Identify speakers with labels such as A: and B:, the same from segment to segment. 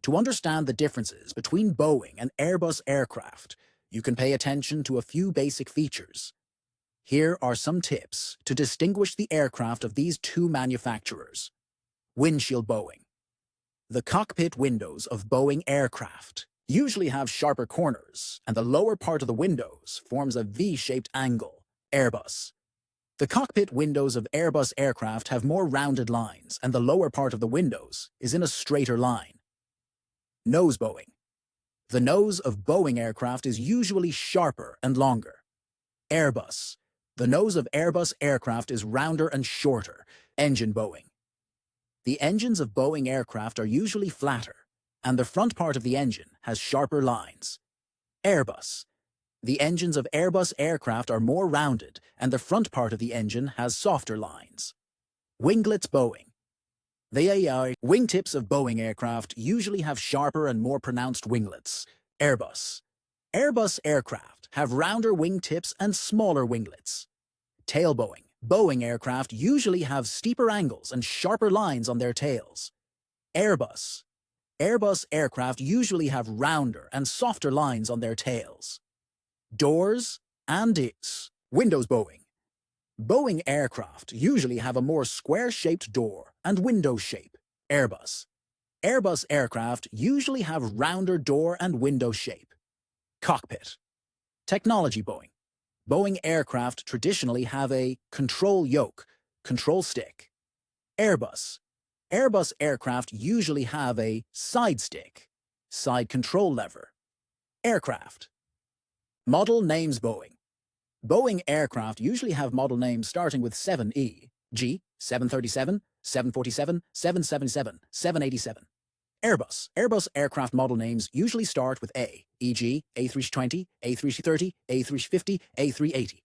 A: To understand the differences between Boeing and Airbus aircraft, you can pay attention to a few basic features. Here are some tips to distinguish the aircraft of these two manufacturers. Windshield Boeing. The cockpit windows of Boeing aircraft usually have sharper corners, and the lower part of the windows forms a V-shaped angle. Airbus. The cockpit windows of Airbus aircraft have more rounded lines, and the lower part of the windows is in a straighter line. Nose Boeing. The nose of Boeing aircraft is usually sharper and longer. Airbus. The nose of Airbus aircraft is rounder and shorter. Engine Boeing. The engines of Boeing aircraft are usually flatter, and the front part of the engine has sharper lines. Airbus. The engines of Airbus aircraft are more rounded, and the front part of the engine has softer lines. Winglets Boeing. The wingtips of Boeing aircraft usually have sharper and more pronounced winglets. Airbus. Airbus aircraft have rounder wingtips and smaller winglets. Tail Boeing. Boeing aircraft usually have steeper angles and sharper lines on their tails. Airbus. Airbus aircraft usually have rounder and softer lines on their tails. Doors and windows Boeing. Boeing aircraft usually have a more square-shaped door and window shape. Airbus. Airbus aircraft usually have rounder door and window shape. Cockpit. Technology Boeing. Boeing aircraft traditionally have a control yoke, control stick. Airbus. Airbus aircraft usually have a side stick, side control lever. Aircraft. Model names Boeing. Boeing aircraft usually have model names starting with 7E, G, 737, 747, 777, 787. Airbus. Airbus aircraft model names usually start with A, e.g. A320, A330, A350, A380.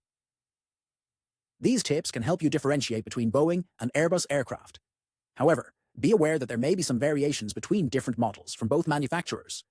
A: These tips can help you differentiate between Boeing and Airbus aircraft. However, be aware that there may be some variations between different models from both manufacturers.